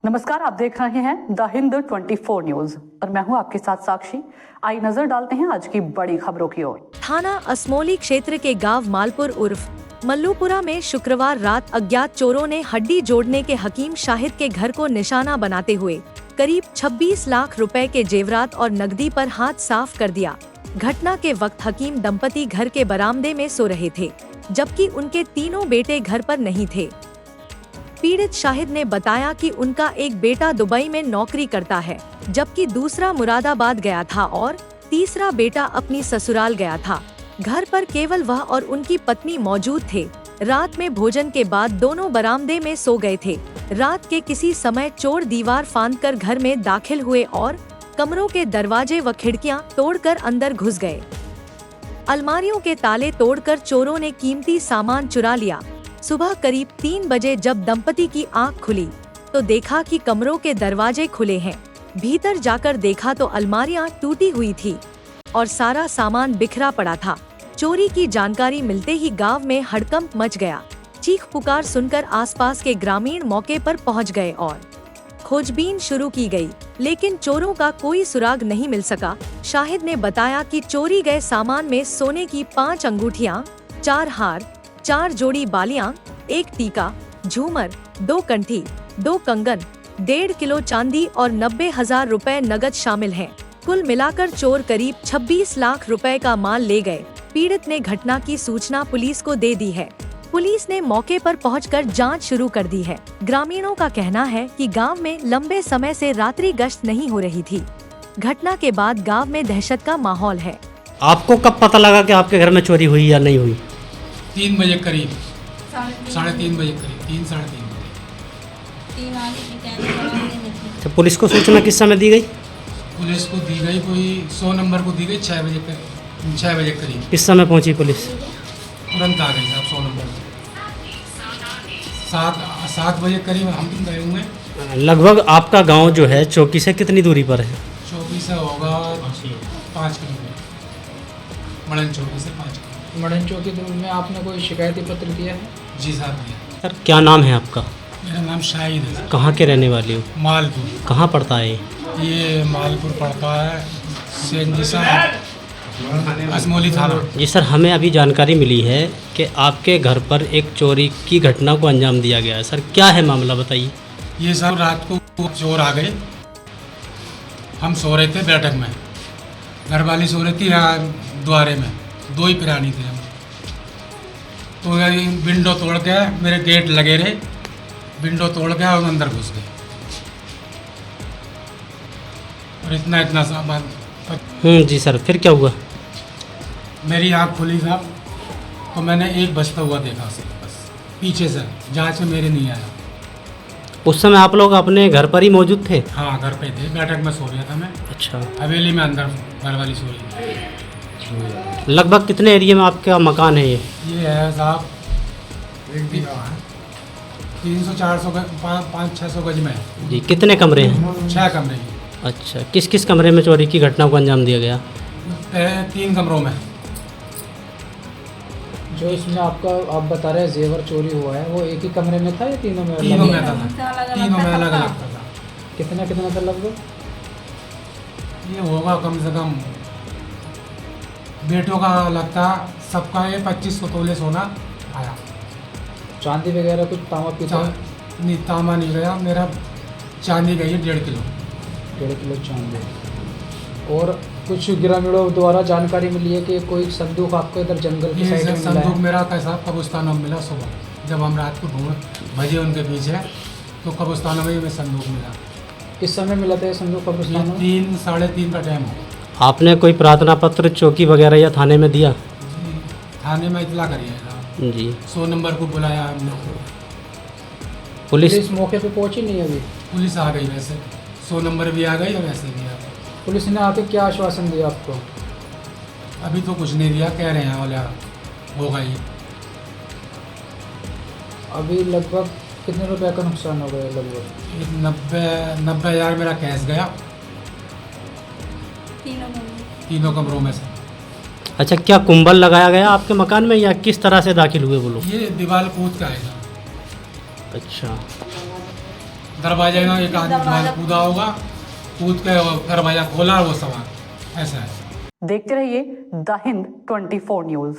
नमस्कार, आप देख रहे हैं द हिंद 24 न्यूज और मैं हूं आपके साथ साक्षी। आइए नजर डालते हैं आज की बड़ी खबरों की ओर। थाना असमोली क्षेत्र के गांव मालपुर उर्फ मल्लूपुरा में शुक्रवार रात अज्ञात चोरों ने हड्डी जोड़ने के हकीम शाहिद के घर को निशाना बनाते हुए करीब 26 लाख रुपए के जेवरात और नकदी पर हाथ साफ कर दिया। घटना के वक्त हकीम दंपति घर के बरामदे में सो रहे थे, जबकि उनके तीनों बेटे घर पर नहीं थे। पीड़ित शाहिद ने बताया कि उनका एक बेटा दुबई में नौकरी करता है, जबकि दूसरा मुरादाबाद गया था और तीसरा बेटा अपनी ससुराल गया था। घर पर केवल वह और उनकी पत्नी मौजूद थे। रात में भोजन के बाद दोनों बरामदे में सो गए थे। रात के किसी समय चोर दीवार फांदकर घर में दाखिल हुए और कमरों के दरवाजे व खिड़कियां तोड़कर अंदर घुस गए। अलमारियों के ताले तोड़कर चोरों ने कीमती सामान चुरा लिया। सुबह करीब 3 बजे जब दंपति की आंख खुली तो देखा कि कमरों के दरवाजे खुले हैं। भीतर जाकर देखा तो अलमारियां टूटी हुई थी और सारा सामान बिखरा पड़ा था। चोरी की जानकारी मिलते ही गांव में हड़कंप मच गया। चीख पुकार सुनकर आसपास के ग्रामीण मौके पर पहुंच गए और खोजबीन शुरू की गई, लेकिन चोरों का कोई सुराग नहीं मिल सका। शाहिद ने बताया कि चोरी गए सामान में सोने की 5 अंगूठियां, 4 हार, 4 जोड़ी बालियां, 1 टीका, झूमर, 2 कंठी, 2 कंगन, 1.5 किलो चांदी और 90,000 रुपए नगद शामिल हैं। कुल मिलाकर चोर करीब 26 लाख रुपए का माल ले गए। पीड़ित ने घटना की सूचना पुलिस को दे दी है। पुलिस ने मौके पर पहुंचकर जांच शुरू कर दी है। ग्रामीणों का कहना है कि गांव में लंबे समय से रात्रि गश्त नहीं हो रही थी। घटना के बाद गांव में दहशत का माहौल है। आपको कब पता लगा कि आपके घर में चोरी हुई या नहीं हुई? 3 बजे करीब, 3:30 बजे करीब, 3-3:30 बजे। तो पुलिस को सूचना किस समय दी गई? पुलिस को दी गई कोई 100 नंबर को दी गई 6 बजे करीब। किस समय पहुंची पुलिस? तुरंत आ गई साहब 100 नंबर। 7 बजे करीब हम तुम गए हुए हैं। लगभग आपका गांव जो है चौकी से कितनी दूरी पर है? चौकी से होगा 5 किलोमीटर। मड़न चौकी से 5 किलोमीटर। मड़न चौकी में आपने कोई शिकायती पत्र दिया है? जी साहब दिया। सर क्या नाम है आपका? मेरा नाम शाहिद है। कहाँ के रहने वाले हो? मालपुर। कहाँ पड़ता है ये मालपुर पड़ता है सेंजी साहब असमोली थाना। जी सर, हमें अभी जानकारी मिली है कि आपके घर पर एक चोरी की घटना को अंजाम दिया गया है। सर क्या है मामला, बताइए। ये सब रात को चोर आ गए। हम सो रहे थे बैठक में, घर वाली सो रही थी यहाँ द्वारे में, 2 ही प्राणी थे हम। तो विंडो तोड़ के मेरे गेट लगे रहे, विंडो तोड़ के और अंदर घुस गए और इतना सामान। जी सर, फिर क्या हुआ? मेरी आँख खुली साहब तो मैंने एक बचता हुआ देखा सिर्फ, बस पीछे से, जहाँ से मेरे नहीं आया। उस समय आप लोग अपने घर पर ही मौजूद थे? हाँ, घर पे थे, बैठक में सो रहा था मैं। अच्छा। हवेली में अंदर घर वाली सो रही थी। लगभग कितने एरिया में आपका मकान है ये? ये है साहब 300-400 500-600 गज में है। जी, कितने कमरे हैं? 6 कमरे की। अच्छा, किस किस कमरे में चोरी की घटना को अंजाम दिया गया? 3 कमरों में। जो इसमें आपका आप बता रहे हैं जेवर चोरी हुआ है, वो एक ही कमरे में था या तीनों में? तीनों में था, तीनों में अलग अलग था। कितना था लगभग? ये होगा कम से कम, बेटों का लगता सबका ये 25 तोले सोना आया। चांदी वगैरह कुछ तांबा पीता? नहीं, तांबा नहीं गया मेरा, चांदी गई है 1.5 किलो। 1.5 किलो चांदी। और कुछ ग्रामीणों द्वारा जानकारी मिली है कि कोई संदूक आपको इधर जंगल की साइड में मिला संदूक है? मेरा कैसा कब्रिस्तानों में मिला सुबह, जब हम रात को ढूंढ भजे उनके पीछे, तो कब्रिस्तानों में भी संदूक मिला। किस समय मिला था ये संदूक कब्रिस्तान में? 3-3:30 का टाइम हो। आपने कोई प्रार्थना पत्र चौकी वगैरह या थाने में दिया? थाने में इतला करिए जी। 100 नंबर को बुलाया हमने। पुलिस मौके पे पहुंची नहीं अभी? पुलिस आ गई, वैसे 100 नंबर भी आ गई और वैसे भी आ गई। पुलिस ने आके क्या आश्वासन दिया आपको? अभी तो कुछ नहीं दिया, कह रहे हैं वाला होगा ये। अभी लगभग कितने रुपए का नुकसान हो गया? लगभग 90,000 मेरा कैश गया तीनों कमरों में से। अच्छा, क्या कुंबल लगाया गया आपके मकान में या किस तरह से दाखिल हुए वो लोग? ये दीवार कूद का है। अच्छा, दरवाजे में एक आदमी दरवाजा कूदा होगा, कूद के दरवाजा खोला और वो सवार, ऐसा है। देखते रहिए द हिंद 24 न्यूज।